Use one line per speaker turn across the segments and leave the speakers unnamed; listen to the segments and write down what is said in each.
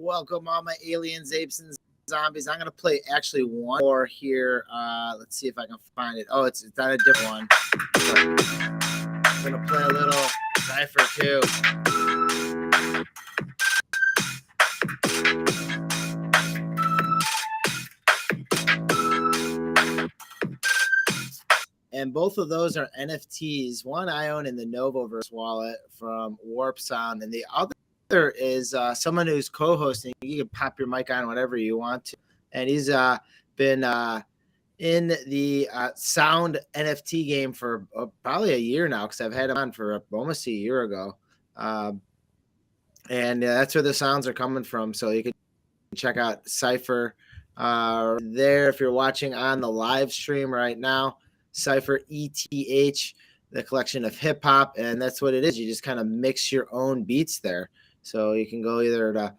Welcome, all my aliens, apes, and zombies. I'm gonna play actually one more here. Let's see if I can find it. Oh, it's not a different one. I'm gonna play a little cipher too. And both of those are NFTs. One I own in the Novoverse wallet from Warp Sound, and the other is someone who's co-hosting. You can pop your mic on whenever you want to, and he's been in the sound NFT game for probably a year now, because I've had him on for almost a year ago, and that's where the sounds are coming from. So you can check out Cypher there if you're watching on the live stream right now. Cypher ETH, the collection of hip hop, and that's what it is. You just kind of mix your own beats there. So you can go either to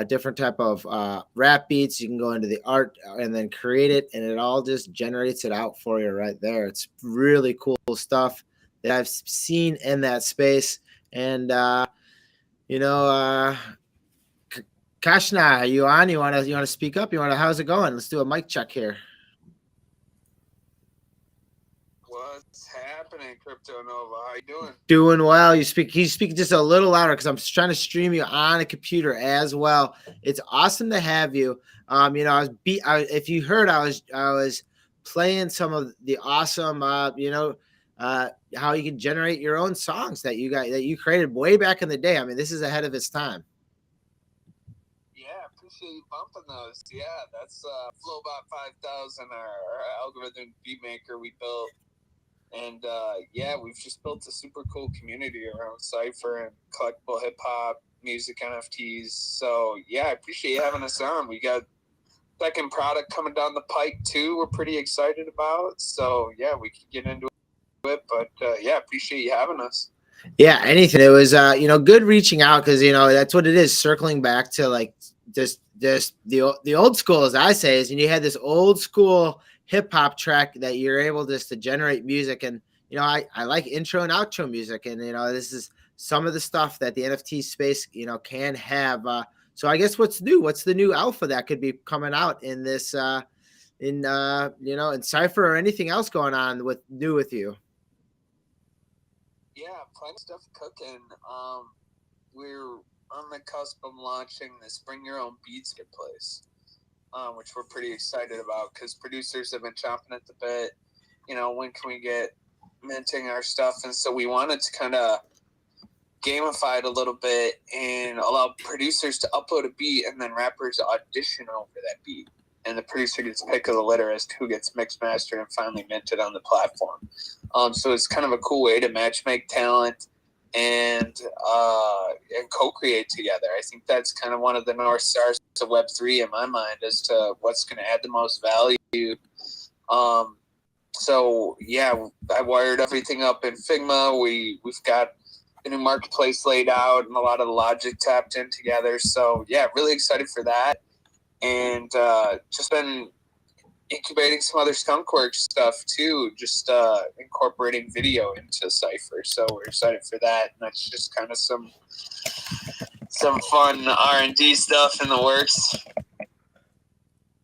different type of rap beats. You can go into the art and then create it, and it all just generates it out for you right there. It's really cool stuff that I've seen in that space. And Kashna, are you on? You want to speak up? How's it going? Let's do a mic check here.
What's happening, Crypto Nova? How you doing?
Doing well. Can you speak just a little louder, because I'm trying to stream you on a computer as well. It's awesome to have you. If you heard, I was playing some of the awesome, how you can generate your own songs that you created way back in the day. I mean, this is ahead of its time.
Yeah, appreciate you bumping those. Yeah, that's Flowbot 5000, our algorithm beat maker we built. And we've just built a super cool community around Cypher and collectible hip hop, music, NFTs. So yeah, I appreciate you having us on. We got second product coming down the pike too. We're pretty excited about. So yeah, we can get into it. But appreciate you having us.
Yeah, anything. It was good reaching out, because that's what it is. Circling back to like just the old school, as I say, is, and you had this old school hip hop track that you're able just to generate music. And I like intro and outro music, and this is some of the stuff that the NFT space can have. So I guess what's new? What's the new alpha that could be coming out in this in Cypher, or anything else going on with you?
Yeah, plenty of stuff cooking. We're on the cusp of launching this Bring Your Own Beats Marketplace, which we're pretty excited about, because producers have been chomping at the bit. When can we get minting our stuff? And so we wanted to kind of gamify it a little bit and allow producers to upload a beat, and then rappers audition over that beat. And the producer gets pick of the litter as to who gets mixed, mastered, and finally minted on the platform. So it's kind of a cool way to matchmake talent and co-create together. I think that's kind of one of the North Stars of Web3 in my mind, as to what's going to add the most value. I wired everything up in Figma. We've got the new marketplace laid out and a lot of the logic tapped in together. So yeah, really excited for that. And just been incubating some other Skunkworks stuff too, just incorporating video into Cypher. So we're excited for that. And that's just kind of some fun R&D stuff in the works.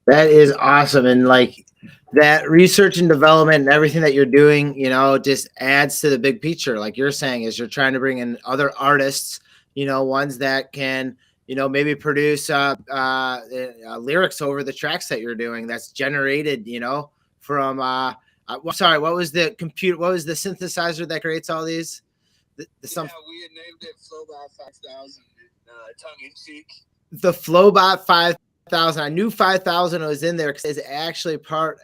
That is awesome. And like that research and development and everything that you're doing, just adds to the big picture. Like you're saying, is you're trying to bring in other artists, ones that can, maybe produce lyrics over the tracks that you're doing, that's generated, from sorry, what was the synthesizer that creates all these?
We had named it Flowbot 5000 tongue in cheek.
The Flowbot 5000. I knew 5000 was in there, because it's actually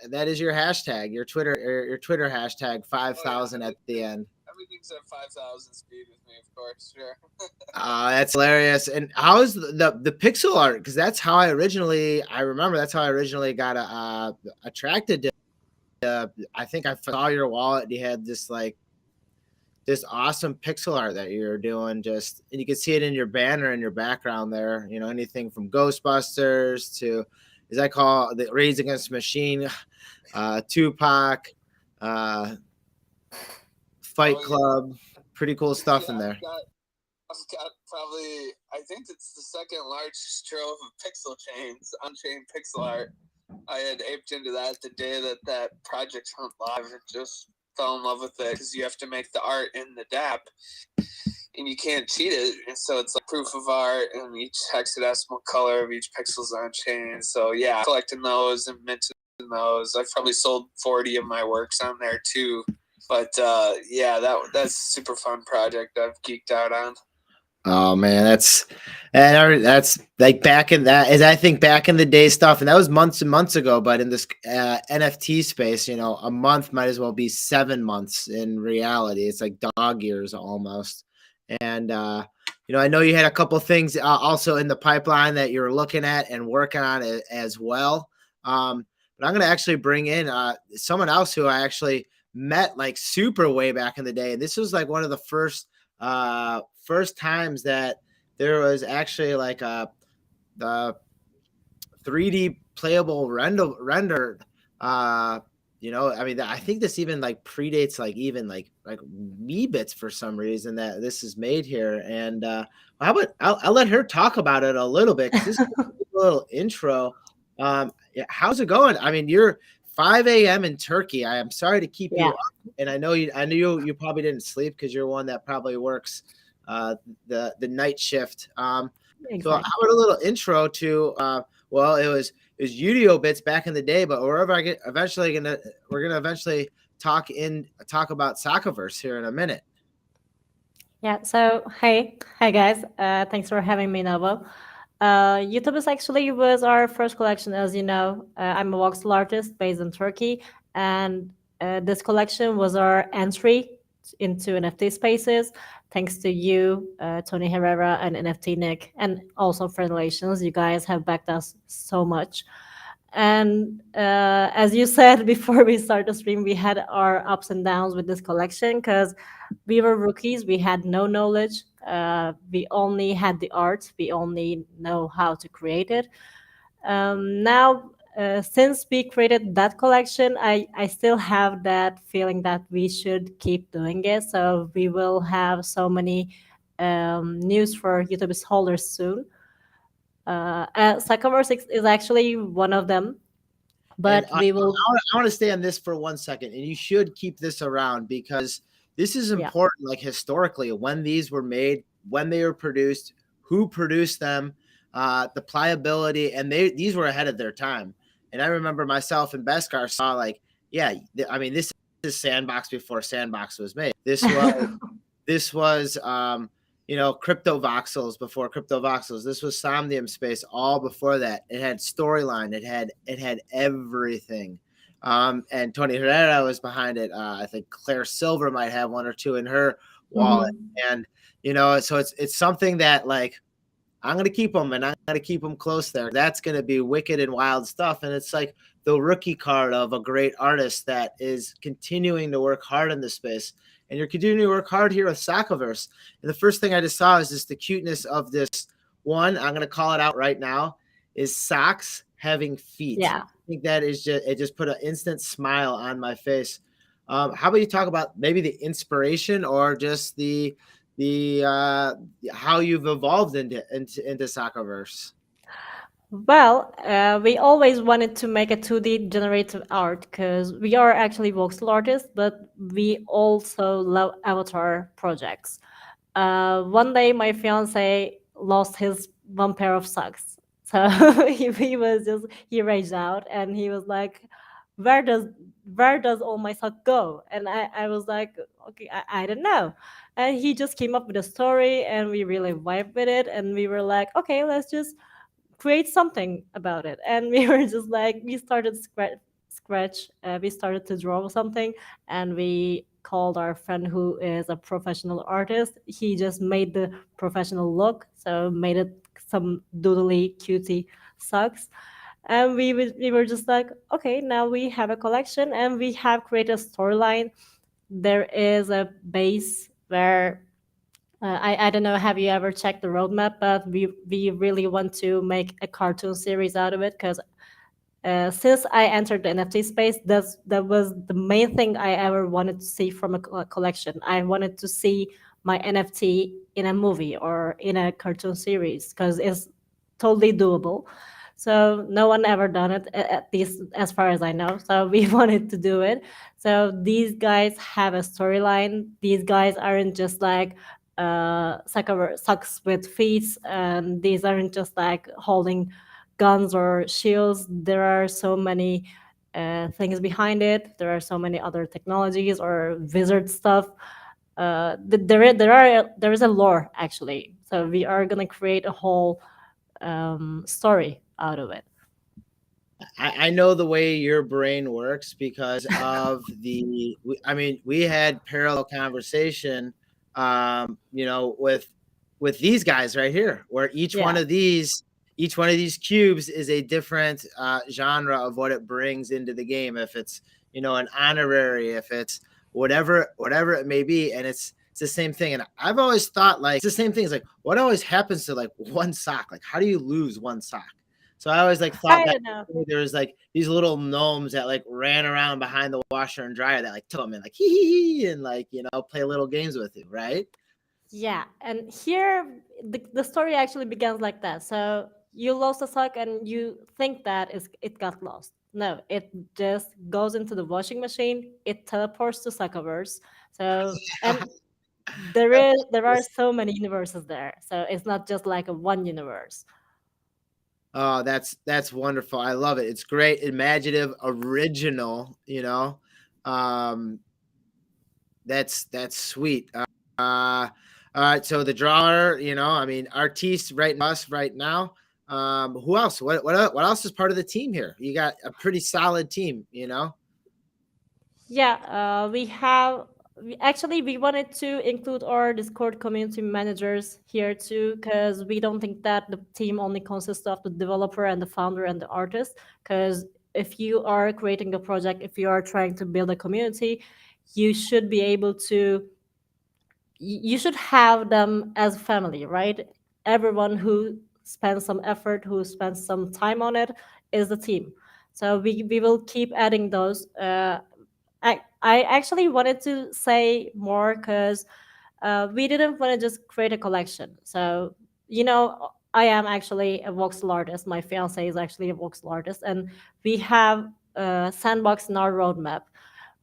that is your hashtag, your Twitter hashtag 5000 at the end.
I'm everything's at 5,000 speed with me, of course. Sure.
That's hilarious. And how is the pixel art? Because that's how I remember that's how I originally got attracted to. I think I saw your wallet. You had this awesome pixel art that you're doing. Just and you can see it in your banner in your background there. You know, anything from Ghostbusters to, as I call the Rage Against the Machine, Tupac, uh, Fight
Oh yeah.
Club. Pretty cool stuff
Yeah,
in there.
I've got probably, I think it's the second largest trove of pixel chains, on-chain pixel art. I had aped into that the day that that project went live and just fell in love with it because you have to make the art in the DApp and you can't cheat it. And so it's like proof of art, and each hexadecimal color of each pixel's on chain. So yeah, collecting those and minting those. I've probably sold 40 of my works on there too. But yeah, that's a super fun project I've geeked out on.
Oh man, that's like back in that is I think back in the day stuff, and that was months and months ago. But in this NFT space, you know, a month might as well be 7 months in reality. It's like dog years almost. And you know, I know you had a couple things also in the pipeline that you're looking at and working on as well. But I'm gonna actually bring in someone else who I actually met like super way back in the day. This was like one of the first times that there was actually like the 3D playable rendered. You know, I mean, I think this even like predates like even like Meebits for some reason that this is made here. And how about I'll let her talk about it a little bit because this is a little intro. Yeah, how's it going? I mean, you're 5 a.m. in Turkey. I am sorry to keep you
Yeah,
up, and I knew you probably didn't sleep because you're one that probably works the night shift. So how
exactly.
about a little intro to well, it was Udio bits back in the day, but we're gonna eventually talk about Sockaverse here in a minute.
Yeah, so hi guys. Thanks for having me, Novo. YouTube is actually was our first collection, as you know. I'm a voxel artist based in Turkey, and this collection was our entry into NFT spaces. Thanks to you, Tony Herrera, and NFT Nick, and also Friend Relations. You guys have backed us so much. And as you said before we start the stream, we had our ups and downs with this collection because we were rookies. We had no knowledge. We only had the art. We only know how to create it. Now, since we created that collection, I still have that feeling that we should keep doing it. So we will have so many news for YouTube's holders soon. Sockaverse is actually one of them,
And
but we will,
I want to stay on this for 1 second, and you should keep this around because this is
yeah.
important. Like historically, when these were made, when they were produced, who produced them, the pliability, and these were ahead of their time. And I remember myself and Beskar saw like, yeah, I mean, this is Sandbox before Sandbox was made. This was you know, crypto voxels before crypto voxels. This was Somnium Space all before that. It had storyline. It had everything. And Tony Herrera was behind it. I think Claire Silver might have one or two in her wallet.
Mhm.
And you know, so it's something that like I'm gonna keep them, and I'm gonna keep them close there. That's gonna be wicked and wild stuff. And it's like the rookie card of a great artist that is continuing to work hard in this space. And you're continuing to work hard here with Sockaverse. And the first thing I just saw is just the cuteness of this one. I'm gonna call it out right now. Is socks having feet?
Yeah.
I think that is just it. Just put an instant smile on my face. How about you talk about maybe the inspiration or just the how you've evolved into Soccerverse.
Well, we always wanted to make a 2D generative art because we are actually voxel artists, but we also love avatar projects. One day, my fiance lost his one pair of socks, so he raged out and he was like, "Where does where does all my sock go?" And I was like, "Okay, I don't know." And he just came up with a story, and we really vibed with it, and we were like, "Okay, let's just create something about it." And we were just like, we started we started to draw something, and we called our friend who is a professional artist. He just made the professional look, so made it some doodly cutie socks. And we were just like, okay, now we have a collection and we have created a storyline. There is a base where I don't know, have you ever checked the roadmap? But we really want to make a cartoon series out of it because since I entered the NFT space, that was the main thing I ever wanted to see from a collection. I wanted to see my NFT in a movie or in a cartoon series because it's totally doable. So no one ever done it, at least as far as I know. So we wanted to do it. So these guys have a storyline. These guys aren't just like sucks with feet, and these aren't just like holding guns or shields. There are so many things behind it. There are so many other technologies or wizard stuff. There is a lore actually. So we are gonna create a whole story out of it.
I know the way your brain works because of I mean, we had parallel conversation, with these guys right here, where
Yeah.
each one of these cubes is a different genre of what it brings into the game. If it's an honorary, if it's whatever it may be, and it's the same thing. And I've always thought like it's the same thing. It's like what always happens to like one sock? Like how do you lose one sock? So I always like thought
I
back
don't know.
there was like these little gnomes that like ran around behind the washer and dryer that like took them and like hee hee hee and like play little games with you, right?
Yeah, and here the story actually begins like that. So you lost a sock and you think that it got lost. No, it just goes into the washing machine. It teleports to Sockaverse. So and there are so many universes there. So it's not just like a one universe.
Oh, that's wonderful. I love it. It's great, imaginative, original. Um, that's sweet. All right. So the drawer, I mean, artiste right us right now. Who else? What else is part of the team here? You got a pretty solid team.
Yeah, actually we wanted to include our Discord community managers here too, because we don't think that the team only consists of the developer and the founder and the artist. Because if you are creating a project, if you are trying to build a community, you should be able to you should have them as family, right? Everyone who spends some effort, who spends some time on it, is the team. So we will keep adding those. I actually wanted to say more because we didn't want to just create a collection. So, I am actually a voxel artist. My fiance is actually a voxel artist, and we have a sandbox in our roadmap.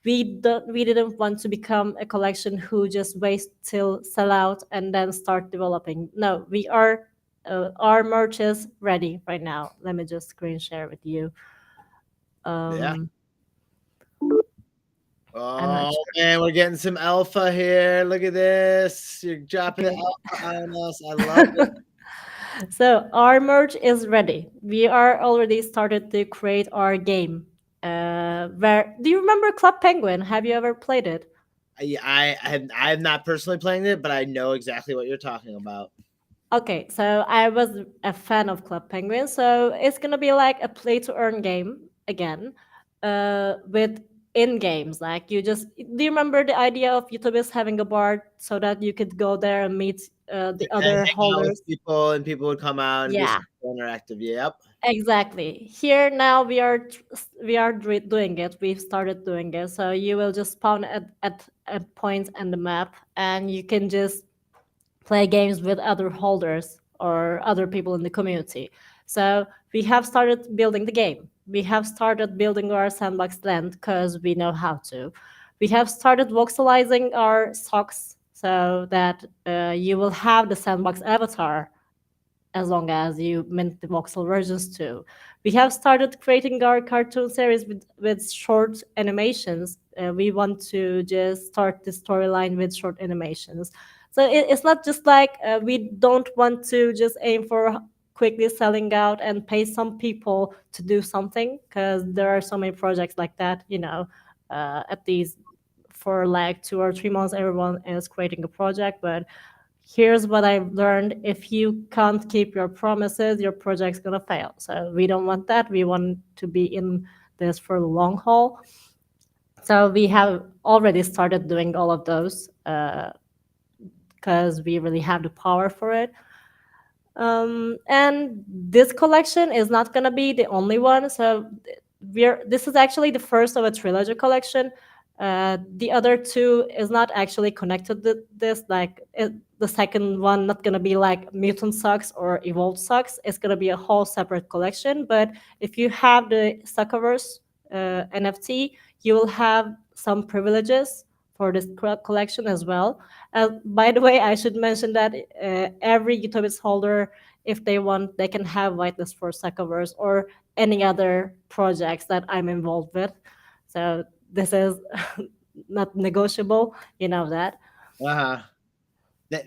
We didn't want to become a collection who just waits till sell out and then start developing. No, we are our merch is ready right now. Let me just screen share with you.
Yeah.
Um, I'm not
Oh
sure.
man, we're getting some alpha here. Look at this. You're dropping the
Okay.
alpha on us. I love it.
So our merge is ready. We are already started to create our game. Where do you remember Club Penguin? Have you ever played it?
I'm not personally playing it, but I know exactly what you're talking about.
Okay, so I was a fan of Club Penguin, so it's gonna be like a play to earn game again, with in games. Like you just do you remember the idea of YouTubers having a bar so that you could go there and meet the
And
other
hang out with
holders?
people, and people would come out and do
Yeah.
something interactive. Yep.
Exactly. Here now we are doing it. We've started doing it. So you will just spawn at a point in the map, and you can just play games with other holders or other people in the community. So we have started building the game. We have started building our sandbox land because we know how to. We have started voxelizing our socks so that you will have the sandbox avatar as long as you mint the voxel versions too. We have started creating our cartoon series with short animations. We want to just start the storyline with short animations. So it's not just like we don't want to just aim for quickly selling out and pay some people to do something because there are so many projects like that, at these for like 2 or 3 months everyone is creating a project, but here's what I've learned: if you can't keep your promises, your project's gonna fail. So we don't want that. We want to be in this for the long haul. So we have already started doing all of those because we really have the power for it. And this collection is not gonna be the only one. So we're this is actually the first of a trilogy collection. The other two is not actually connected to this. Like the second one, not gonna be like Mutant Socks or Evolved Socks. It's gonna be a whole separate collection. But if you have the Sockaverse NFT, you will have some privileges for this collection as well. By the way, I should mention that every Utopist holder, if they want, they can have whitelist for Sockaverse or any other projects that I'm involved with. So this is not negotiable. You know that.
Uh-huh.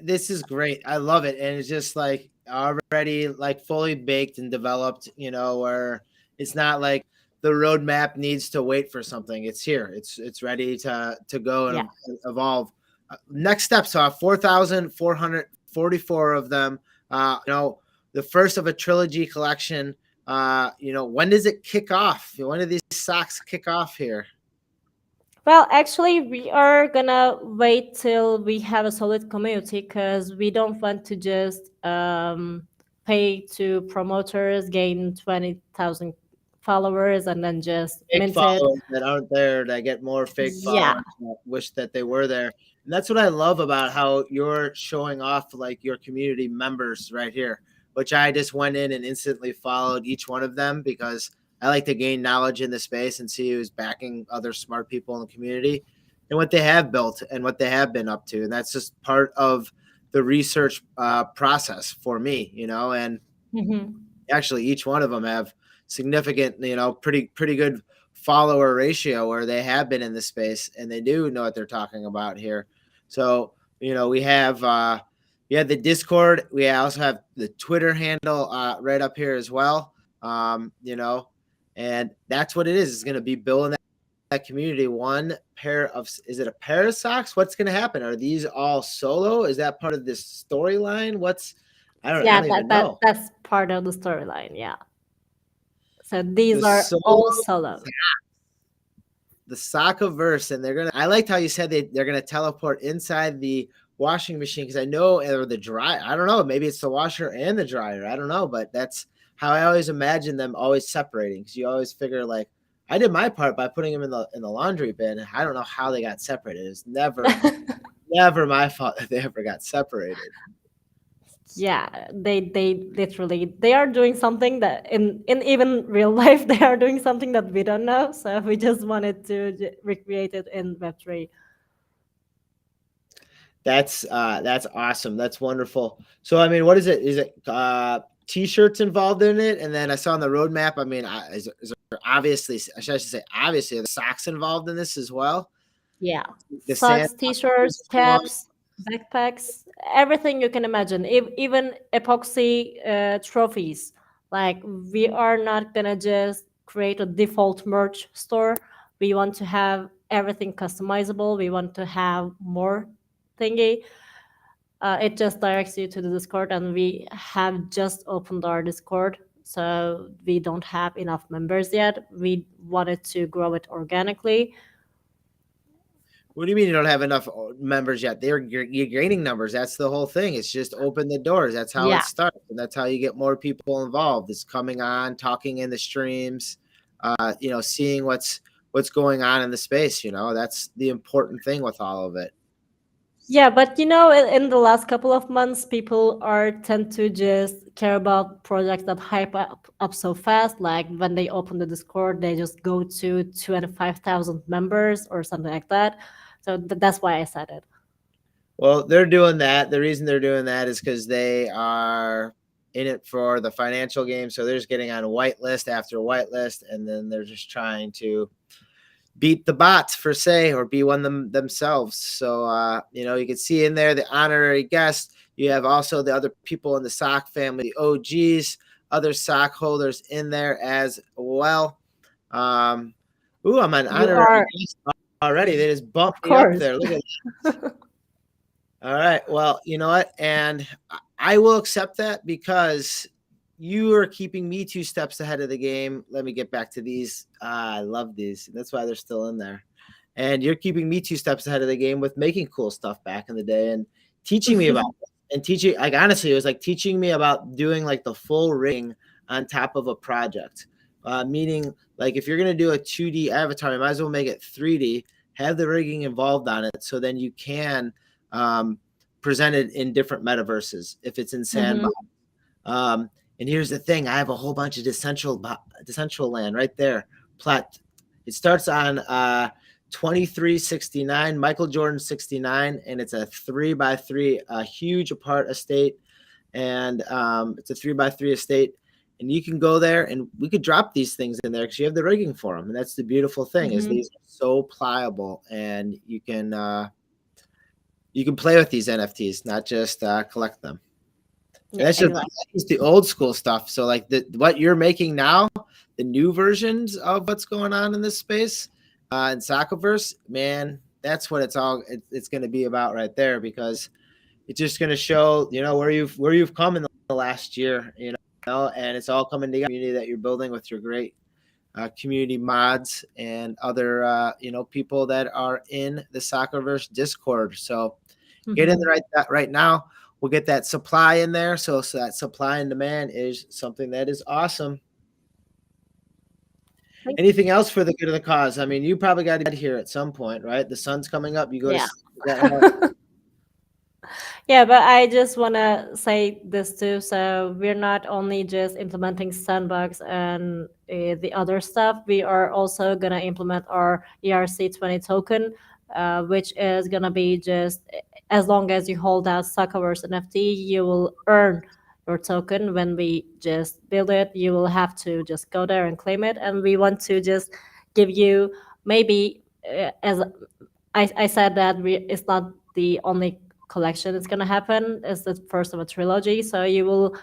This is great. I love it. And it's just like already like fully baked and developed, where it's not like the roadmap needs to wait for something. It's here. It's ready to go
Yeah.
and evolve. Next steps are 4,444 of them. The first of a trilogy collection. When does it kick off? When do these socks kick off here?
Well, actually, we are gonna wait till we have a solid community because we don't want to just pay to promoters, gain 20,000 followers, and then just
Fake
mint it.
followers that aren't there, that get more fake
Yeah.
followers that wish that they were there. And that's what I love about how you're showing off like your community members right here, which I just went in and instantly followed each one of them because I like to gain knowledge in the space and see who's backing other smart people in the community and what they have built and what they have been up to. And that's just part of the research process for me, and
Hmm.
actually each one of them have significant, pretty good follower ratio where they have been in the space and they do know what they're talking about here. So, we have the Discord. We also have the Twitter handle right up here as well. And that's what it is. It's going to be building that community. One pair of, is it a pair of socks? What's going to happen? Are these all solo? Is that part of this storyline? I
Yeah,
don't
that,
even
that
know.
that's part of the storyline. Yeah. So these
The
are
solo
all solo.
the Sockaverse, and I liked how you said they're gonna teleport inside the washing machine because I know, or the dryer. I don't know, maybe it's the washer and the dryer. I don't know, but that's how I always imagine them always separating because you always figure like I did my part by putting them in the laundry bin. I don't know how they got separated. It's never my fault that they ever got separated.
Yeah, they literally they are doing something that in even real life they are doing something that we don't know. So we just wanted to recreate it in Web3.
That's awesome. That's wonderful. So I mean, what is it? Is it t-shirts involved in it? And then I saw on the roadmap. I mean, is there obviously? I should say obviously, are the socks involved in this as well?
Yeah,
The sand.
socks, t-shirts, caps, backpacks, everything you can imagine. Even epoxy trophies. Like we are not gonna just create a default merch store. We want to have everything customizable. We want to have more thingy. It just directs you to the Discord, and we have just opened our Discord. So we don't have enough members yet. We wanted to grow it organically.
What do you mean you don't have enough members yet? You're gaining numbers. That's the whole thing. It's just open the doors. That's how it
Yeah.
starts, and that's how you get more people involved. It's coming on, talking in the streams, seeing what's going on in the space. That's the important thing with all of it.
Yeah, but in the last couple of months, people are tend to just care about projects that hype up so fast. Like when they open the Discord, they just go to 25,000 members or something like that. So that's why I said it.
Well, they're doing that. The reason they're doing that is because they are in it for the financial game. So they're just getting on whitelist after whitelist, and then they're just trying to beat the bots for say, or be one themselves. So you can see in there the honorary guest. You have also the other people in the sock family, the OGs, other sock holders in there as well. I'm an
You
honorary
are
guest. already. They just
Of
bumped me up
course.
there. Look at All right. Well, you know what? And I will accept that because you are keeping me 2 steps ahead of the game. Let me get back to these. I love these. That's why they're still in there. And you're keeping me 2 steps ahead of the game with making cool stuff back in the day and teaching me about it. And teaching, like, honestly, it was like teaching me about doing like the full ring on top of a project. Meaning, like, if you're going to do a 2D avatar, you might as well make it 3D, have the rigging involved on it. So then you can um, presented in different metaverses if it's in
Mhm.
Sandbox. And here's the thing: I have a whole bunch of Decentraland right there. Plot. It starts on 2369, Michael Jordan 69, and it's a 3x3, a huge apart estate, and it's a 3x3 estate. And you can go there, and we could drop these things in there because you have the rigging for them. And that's the beautiful thing is
Mhm.
these are so pliable, and you can play with these NFTs, not just collect them. And
Yeah,
that's just the old school stuff. So like what you're making now, the new versions of what's going on in this space in Sockaverse, man, that's what it's going to be about right there because it's just going to show where you've come in the last year, and it's all coming together. Community that you're building with your great community mods and other people that are in the Soccerverse Discord. So get in
Mhm.
the right now. We'll get that supply in there. So that supply and demand is something that is awesome.
Thank
Anything else for the good of the cause? I mean, you probably got to get here at some point, right? The sun's coming up. You go to
Yeah.
is that how?
Yeah, but I just want to say this too. So we're not only just implementing Sandbox and the other stuff, we are also going to implement our ERC20 token, which is going to be just as long as you hold out Soccerverse NFT, you will earn your token. When we just build it, you will have to just go there and claim it. And we want to just give you maybe, as I said, that it's not the only collection that's going to happen. It's the first of a trilogy, so you will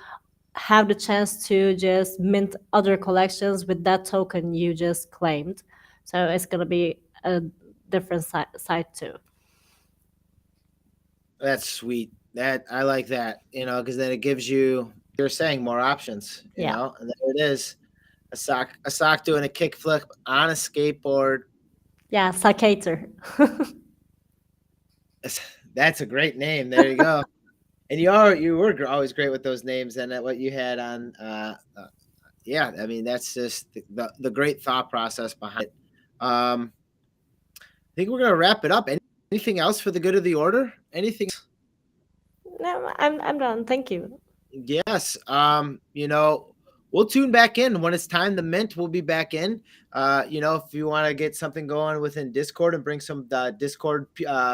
have the chance to just mint other collections with that token you just claimed. So it's going to be a different side too.
That's sweet. That I like that, because then it gives you're saying more options,
Yeah,
and there it is. A sock doing a kickflip on a skateboard.
yeah, Sakater.
That's a great name. There you go. And you were always great with those names and what you had on. Yeah, I mean that's just the great thought process behind it. I think we're gonna wrap it up. Anything else for the good of the order? Anything?
No, I'm done. Thank you.
Yes. We'll tune back in when it's time to mint. We'll be back in. If you want to get something going within Discord and bring some Discord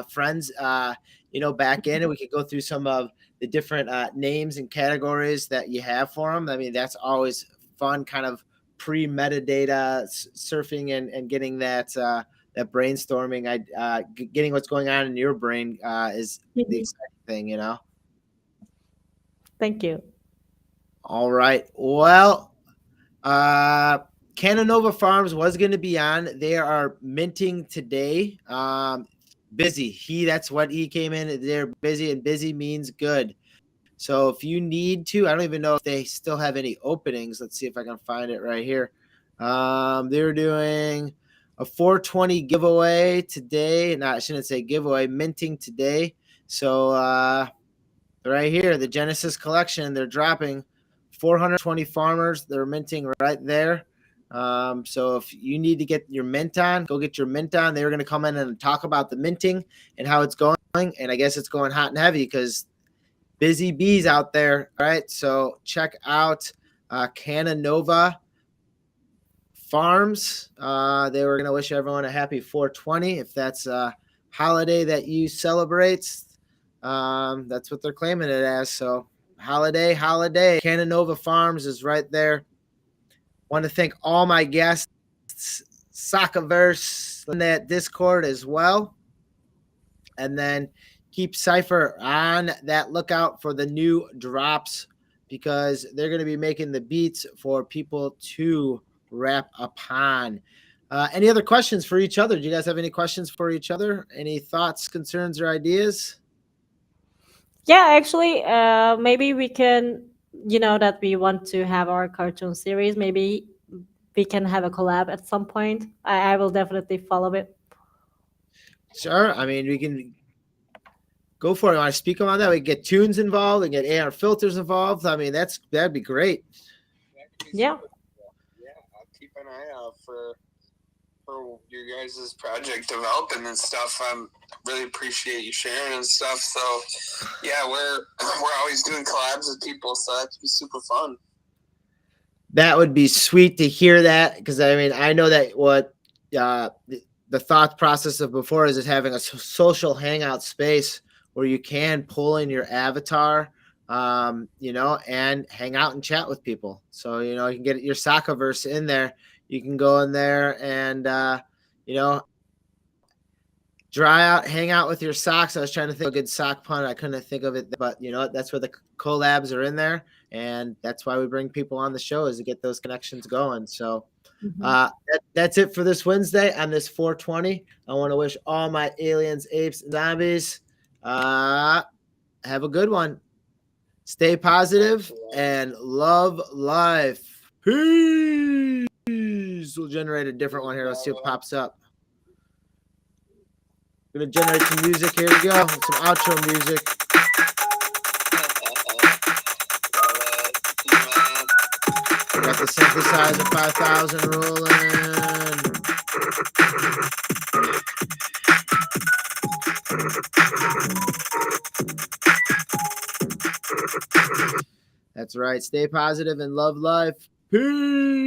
friends, back in, and we could go through some of the different names and categories that you have for them. I mean, that's always fun, kind of pre metadata surfing and getting that brainstorming. Getting what's going on in your brain is the
Mhm.
exciting thing.
Thank you.
All right. Well, uh, Cananova Farms was going to be on. They are minting today. Busy. That's what he came in. They're busy, and busy means good. So if you need to, I don't even know if they still have any openings. Let's see if I can find it right here. They're doing a 420 giveaway today. No, I shouldn't say giveaway, minting today. So right here, the Genesis collection, they're dropping 420 farmers. They're minting right there. So if you need to get your mint on, go get your mint on. They're going to come in and talk about the minting and how it's going. And I guess it's going hot and heavy because busy bees out there. All right. So check out Cananova Farms. They were going to wish everyone a happy 420 if that's a holiday that you celebrate. That's what they're claiming it as. So holiday. Cananova Farms is right there. Want to thank all my guests, Sockaverse, in that Discord as well. And then keep Cypher on that lookout for the new drops because they're going to be making the beats for people to rap upon. Any other questions for each other? Do you guys have any questions for each other? Any thoughts, concerns, or ideas?
Yeah, actually, maybe we can, that we want to have our cartoon series. Maybe we can have a collab at some point. I will definitely follow it.
Sure. I mean, we can go for it. Want to speak on that? We can get tunes involved and get AR filters involved. I mean, that'd be great.
That could be
Yeah.
super cool. Yeah, I'll keep an eye out for your guys' project developing and stuff. Really appreciate you sharing and stuff. So yeah, we're always doing collabs with people, so that'd be super fun.
That would be sweet to hear that, because I mean, I know that what the thought process of before is having a social hangout space where you can pull in your avatar, and hang out and chat with people. So, you can get your Sockaverse in there. You can go in there and, dry out, hang out with your socks. I was trying to think of a good sock pun. I couldn't think of it, but that's where the collabs are in there. And that's why we bring people on the show, is to get those connections going. So, that's it for this Wednesday on this 420. I want to wish all my aliens, apes, and zombies, have a good one. Stay positive and love life. Peace. We'll generate a different one here. Let's see what pops up. We're going to generate some music. Here we go. Some outro music. Got the synthesizer 5000 rolling. That's right. Stay positive and love life. Peace.